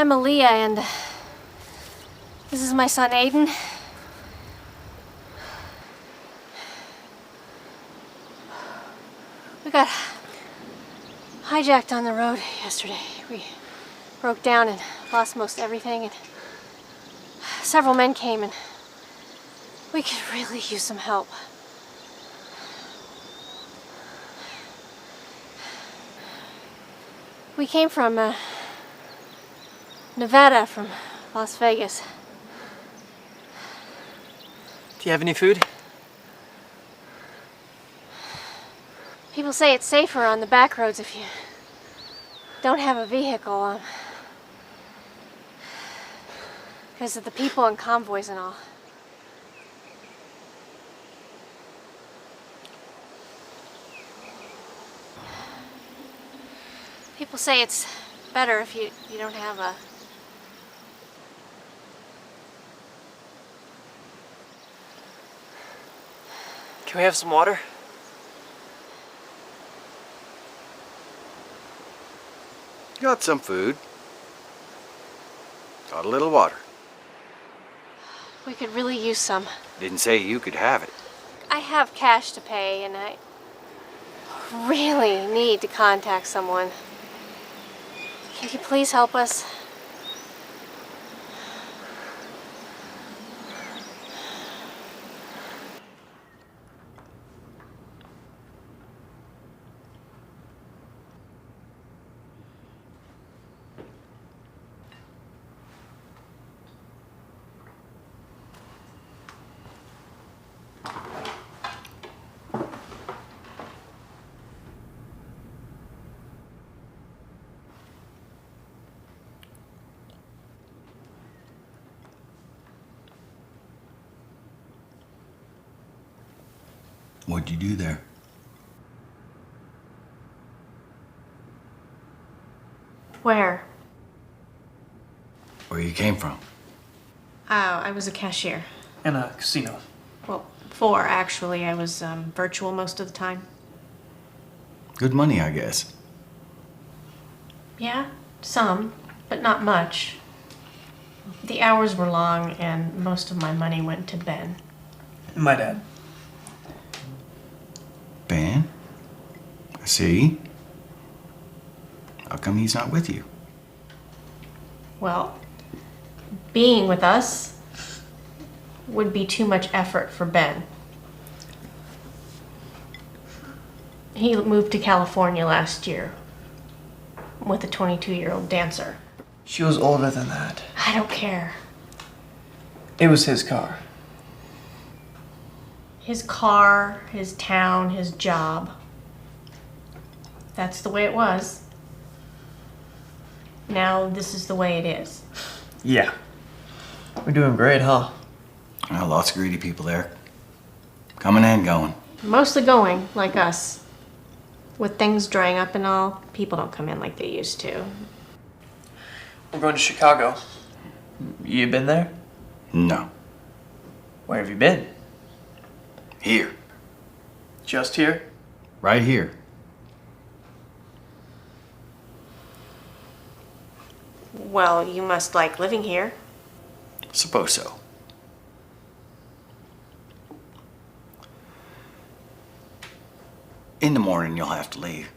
I'm Aaliyah, and this is my son Aiden. We got hijacked on the road yesterday. We broke down and lost most everything, and several men came, and we could really use some help. We came from Nevada, from Las Vegas. Do you have any food? People say it's safer on the back roads if you don't have a vehicle, because of the people and convoys and all. People say it's better if you don't have a... Can we have some water? Got some food. Got a little water. We could really use some. Didn't say you could have it. I have cash to pay, and I really need to contact someone. Can you please help us? What'd you do there? Where? Where you came from? I was a cashier. In a casino. Well, 4 actually. I was virtual most of the time. Good money, I guess. Yeah, some, but not much. The hours were long, and most of my money went to Ben. My dad. Ben? I see. How come he's not with you? Well, being with us would be too much effort for Ben. He moved to California last year with a 22-year-old dancer. She was older than that. I don't care. It was his car. His car, his town, his job. That's the way it was. Now this is the way it is. Yeah. We're doing great, huh? Well, lots of greedy people there. Coming and going. Mostly going, like us. With things drying up and all, people don't come in like they used to. We're going to Chicago. You been there? No. Where have you been? Here. Just here? Right here. Well, you must like living here. Suppose so. In the morning, you'll have to leave.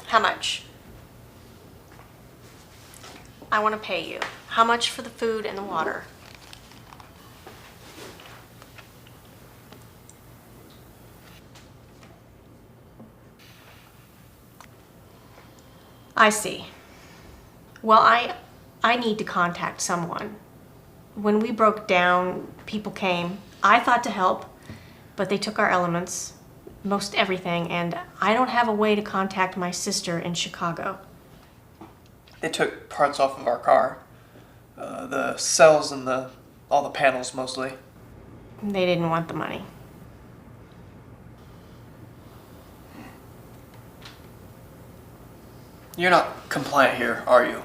How much? I want to pay you. How much for the food and the water? I see. Well, I need to contact someone. When we broke down, people came. I thought to help, but they took our elements, most everything, and I don't have a way to contact my sister in Chicago. They took parts off of our car. The cells and all the panels mostly. They didn't want the money. You're not compliant here, are you?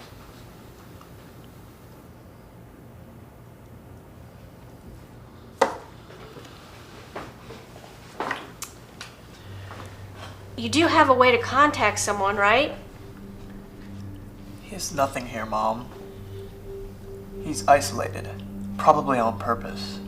You do have a way to contact someone, right? He has nothing here, Mom. He's isolated, probably on purpose.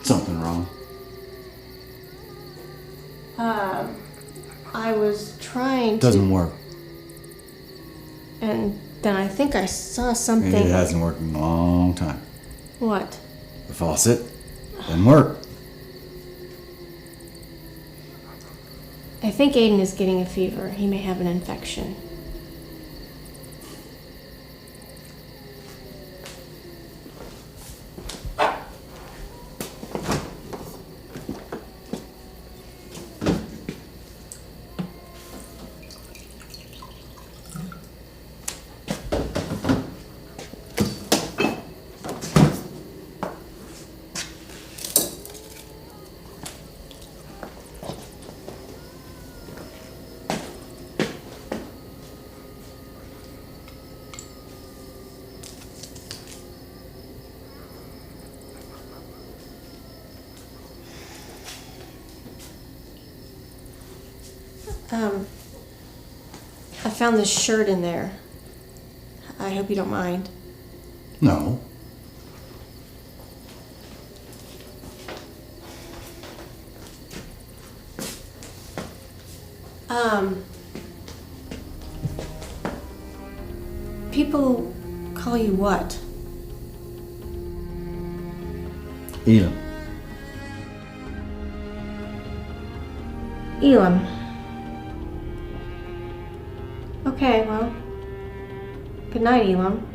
Something wrong. I was trying to. Doesn't work. And then I think I saw something. It hasn't worked in a long time. What? The faucet doesn't work. I think Aiden is getting a fever. He may have an infection. I found this shirt in there. I hope you don't mind. No. People call you what? Elam. Elam. Okay, well, good night, Elam.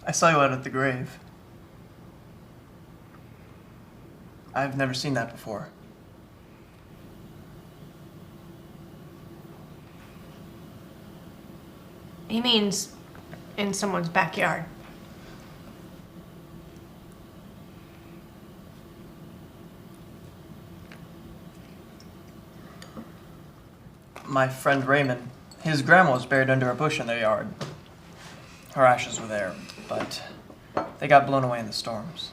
I saw you out at the grave. I've never seen that before. He means in someone's backyard. My friend Raymond, his grandma was buried under a bush in their yard. Her ashes were there, but they got blown away in the storms.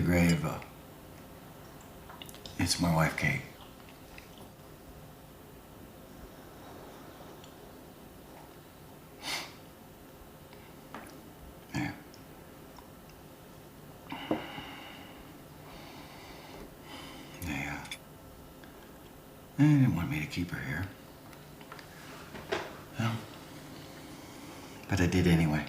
grave, it's my wife, Kate. Yeah. They didn't want me to keep her here. Well, but I did anyway.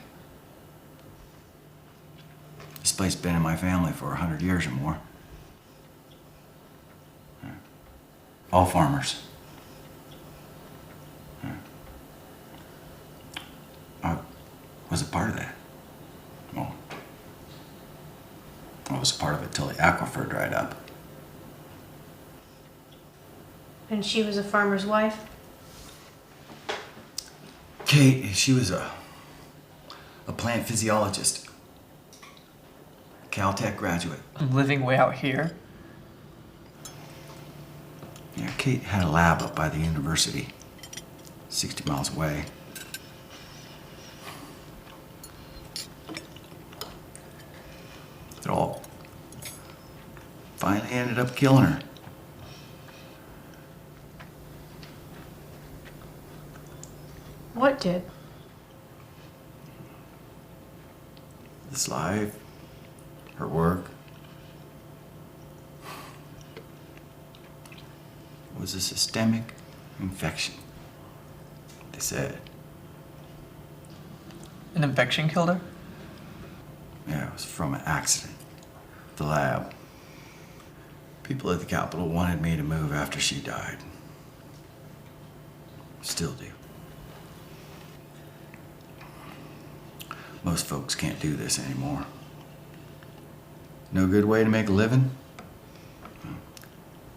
This place been in my family for 100 years or more. All farmers. I was a part of that. Well, I was a part of it till the aquifer dried up. And she was a farmer's wife? Kate, she was a plant physiologist. Caltech graduate. Living way out here? Yeah, Kate had a lab up by the university, 60 miles away. It all finally ended up killing her. What did? This life, her work. It was a systemic infection, they said. An infection killed her? Yeah, it was from an accident. The lab. People at the Capitol wanted me to move after she died. Still do. Most folks can't do this anymore. No good way to make a living.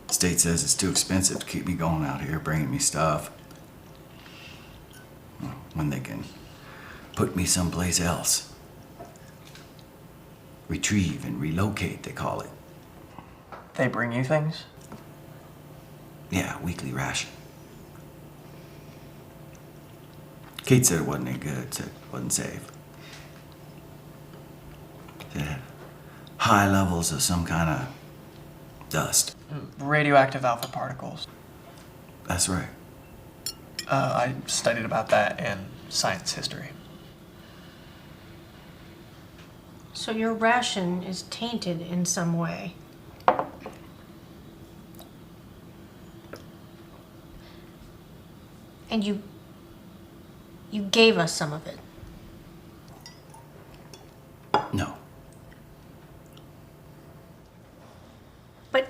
The state says it's too expensive to keep me going out here bringing me stuff. Well, when they can put me someplace else. Retrieve and relocate, they call it. They bring you things? Yeah, weekly ration. Kate said it wasn't any good, said it wasn't safe. It had high levels of some kind of dust. Radioactive alpha particles. That's right. I studied about that in science history. So your ration is tainted in some way. And you gave us some of it. No. But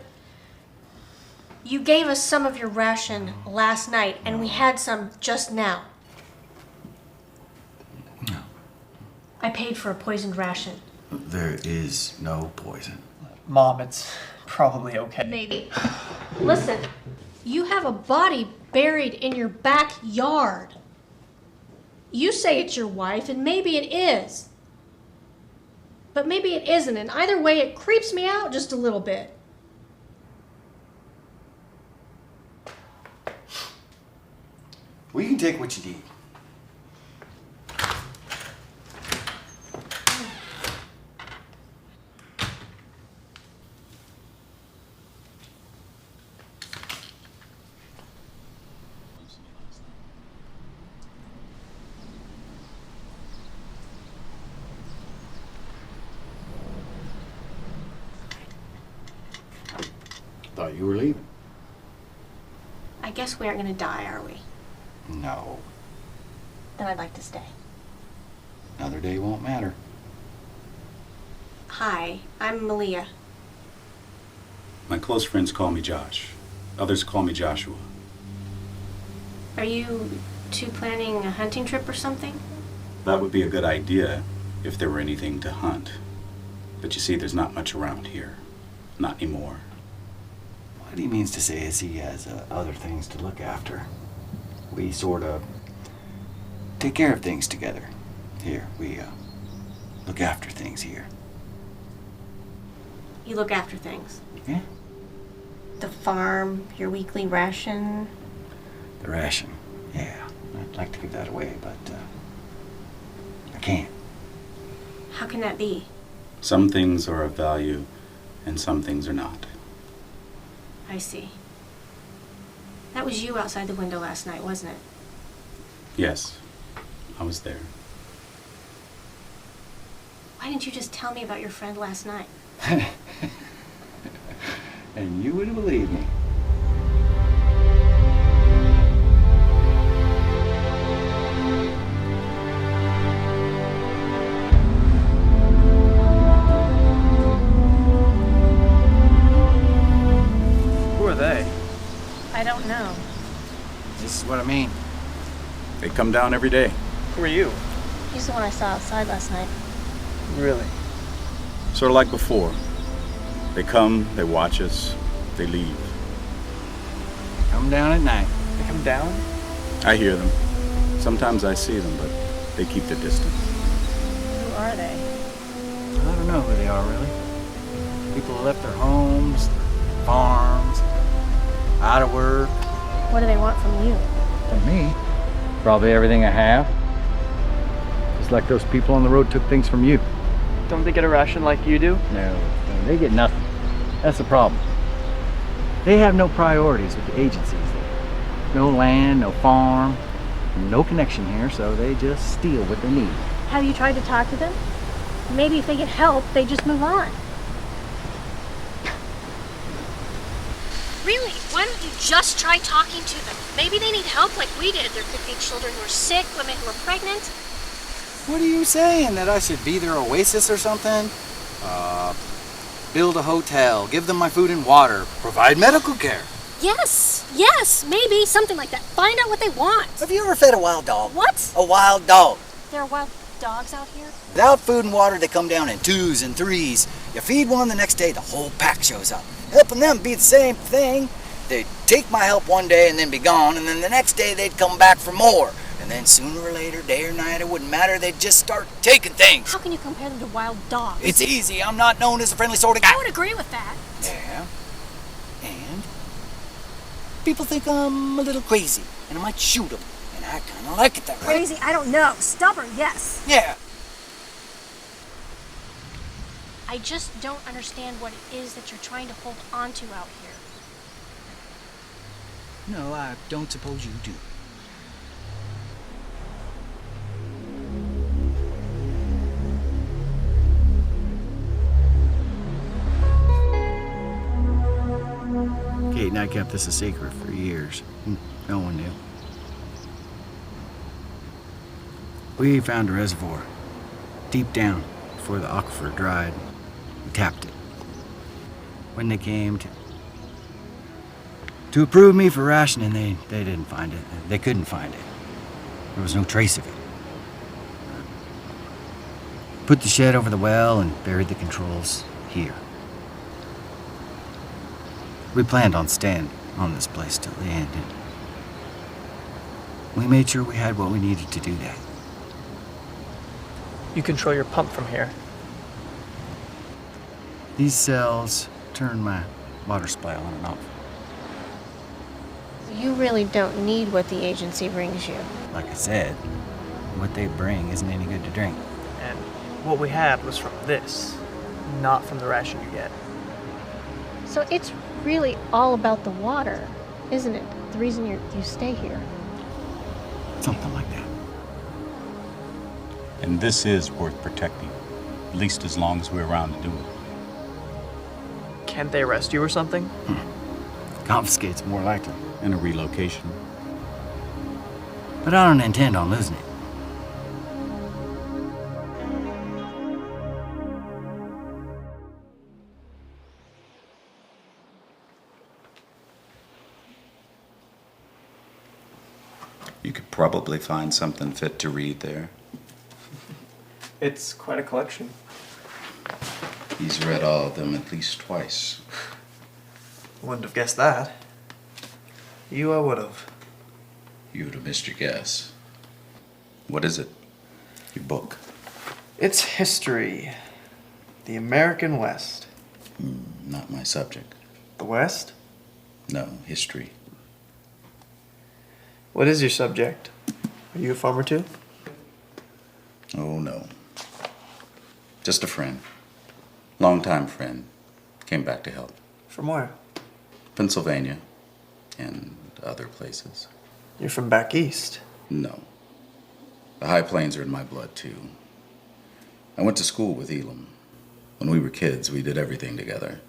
you gave us some of your ration last night, and we had some just now. No. I paid for a poisoned ration. There is no poison. Mom, it's probably okay. Maybe. Listen, you have a body buried in your backyard. You say it's your wife, and maybe it is. But maybe it isn't, and either way, it creeps me out just a little bit. Well, you can take what you need. Thought you were leaving. I guess we aren't going to die, are we? No. Then I'd like to stay. Another day won't matter. Hi, I'm Malia. My close friends call me Josh. Others call me Joshua. Are you two planning a hunting trip or something? That would be a good idea if there were anything to hunt. But you see, there's not much around here. Not anymore. What he means to say is he has other things to look after. We sort of take care of things together. Here, we look after things here. You look after things. Yeah? The farm, your weekly ration. The ration. Yeah. I'd like to give that away, but I can't. How can that be? Some things are of value and some things are not. I see. That was you outside the window last night, wasn't it? Yes, I was there. Why didn't you just tell me about your friend last night? And you wouldn't believe me. Who are they? I don't know. This is what I mean. They come down every day. Who are you? He's the one I saw outside last night. Really? Sort of like before. They come, they watch us, they leave. Come down at night. They come down? I hear them. Sometimes I see them, but they keep their distance. Who are they? I don't know who they are, really. People who left their homes, their farms, out of work. What do they want from you? From me? Probably everything I have. Just like those people on the road took things from you. Don't they get a ration like you do? No, they get nothing. That's the problem. They have no priorities with the agencies there. No land, no farm, no connection here, so they just steal what they need. Have you tried to talk to them? Maybe if they get help, they just move on. Really? Why don't you just try talking to them? Maybe they need help like we did. There could be children who are sick, women who are pregnant. What are you saying? That I should be their oasis or something? Build a hotel, give them my food and water, provide medical care. Yes, maybe. Something like that. Find out what they want. Have you ever fed a wild dog? What? A wild dog. There are wild dogs out here? Without food and water, they come down in 2s and 3s. You feed one, the next day the whole pack shows up. Helping them be the same thing. They'd take my help one day and then be gone, and then the next day they'd come back for more. And then sooner or later, day or night, it wouldn't matter, they'd just start taking things. How can you compare them to wild dogs? It's easy. I'm not known as a friendly sort of guy. I would agree with that. Yeah. And people think I'm a little crazy, and I might shoot them. And I kind of like it that way. Crazy? I don't know. Stubborn? Yes. Yeah. I just don't understand what it is that you're trying to hold on to out here. No, I don't suppose you do. Kate and I kept this a secret for years. No one knew. We found a reservoir deep down before the aquifer dried. We tapped it. When they came to approve me for rationing, they didn't find it. They couldn't find it. There was no trace of it. Put the shed over the well and buried the controls here. We planned on staying on this place till the end, and we made sure we had what we needed to do that. You control your pump from here. These cells turn my water supply on and off. You really don't need what the agency brings you. Like I said, what they bring isn't any good to drink. And what we had was from this, not from the ration you get. So it's really all about the water, isn't it? The reason you stay here. Something like that. And this is worth protecting, at least as long as we're around to do it. Can't they arrest you or something? Confiscate's more likely. And a relocation. But I don't intend on losing it. You could probably find something fit to read there. It's quite a collection. He's read all of them at least twice. Wouldn't have guessed that. You, I would have. You would have missed your guess. What is it? Your book? It's history. The American West. Not my subject. The West? No, history. What is your subject? Are you a farmer too? Oh, no. Just a friend. Longtime friend. Came back to help. From where? Pennsylvania and other places. You're from back east. No. The High Plains are in my blood, too. I went to school with Elam. When we were kids, we did everything together.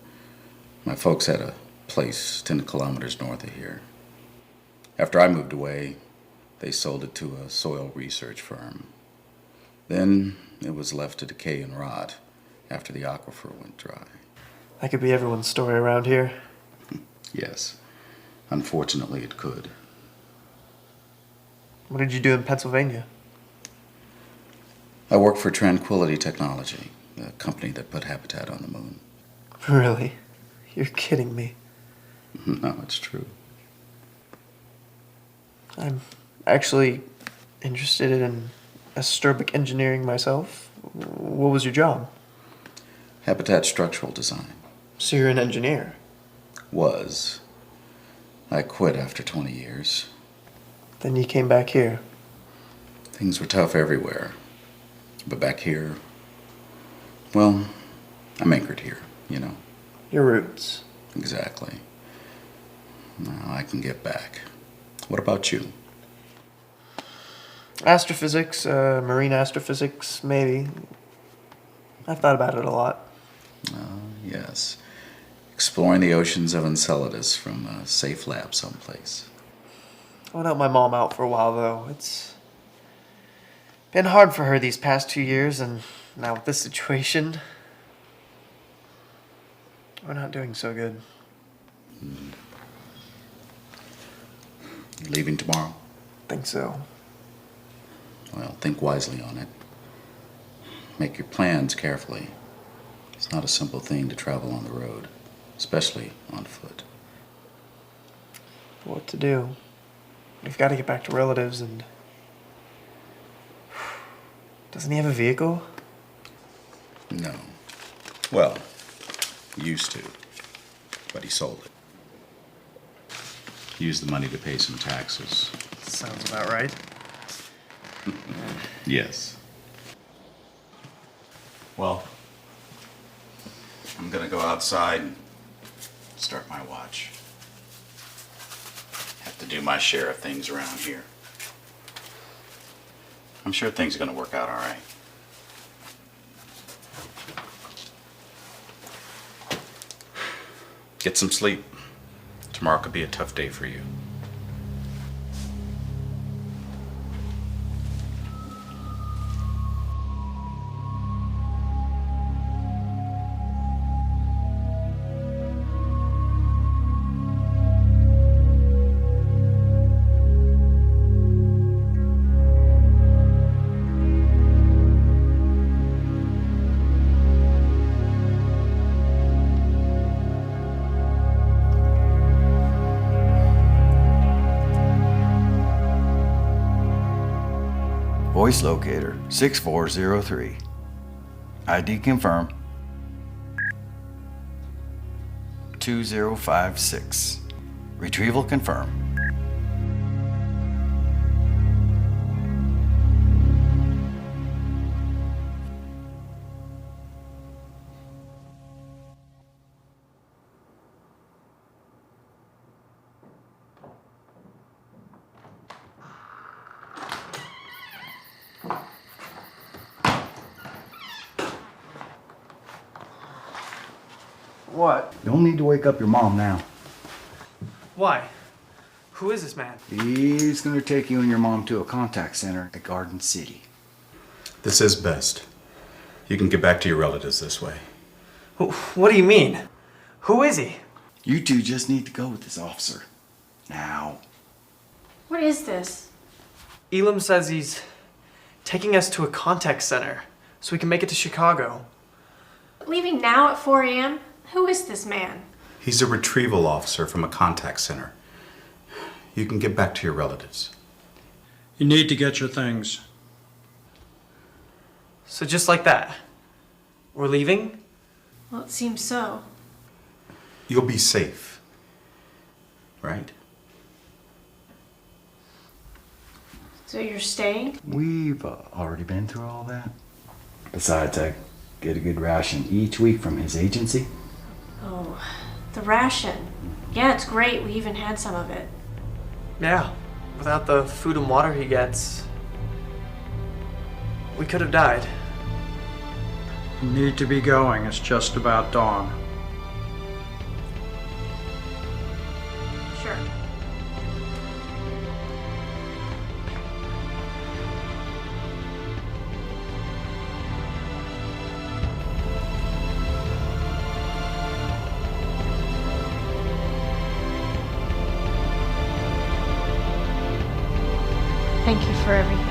My folks had a place 10 kilometers north of here. After I moved away, they sold it to a soil research firm. Then it was left to decay and rot after the aquifer went dry. That could be everyone's story around here. Yes. Unfortunately, it could. What did you do in Pennsylvania? I worked for Tranquility Technology, the company that put Habitat on the moon. Really? You're kidding me. No, it's true. I'm actually interested in astrobic engineering myself. What was your job? Habitat structural design. So you're an engineer? Was. I quit after 20 years. Then you came back here. Things were tough everywhere. But back here, well, I'm anchored here, you know. Your roots. Exactly. Now I can get back. What about you? Astrophysics, marine astrophysics, maybe. I've thought about it a lot. Yes. Exploring the oceans of Enceladus from a safe lab someplace. I went out my mom out for a while, though. It's been hard for her these past 2 years, and now with this situation, we're not doing so good. Leaving tomorrow? Think so. Well, think wisely on it. Make your plans carefully. It's not a simple thing to travel on the road, especially on foot. What to do? We've got to get back to relatives, and doesn't he have a vehicle? No. Well, used to, but he sold it. Used the money to pay some taxes. Sounds about right. Yes. Well, I'm gonna go outside and start my watch. Have to do my share of things around here. I'm sure things are gonna work out all right. Get some sleep. Tomorrow could be a tough day for you. Voice locator 6403. ID confirm. 2056. Retrieval confirm. What? Don't need to wake up your mom now. Why? Who is this man? He's gonna take you and your mom to a contact center at Garden City. This is best. You can get back to your relatives this way. What do you mean? Who is he? You two just need to go with this officer. Now. What is this? Elam says he's taking us to a contact center so we can make it to Chicago. Leaving now at 4 a.m.? Who is this man? He's a retrieval officer from a contact center. You can get back to your relatives. You need to get your things. So just like that, we're leaving? Well, it seems so. You'll be safe, right? So you're staying? We've already been through all that. Besides, I get a good ration each week from his agency. Oh, the ration. Yeah, it's great. We even had some of it. Yeah, without the food and water he gets, we could have died. You need to be going. It's just about dawn. Sure. Thank you for everything.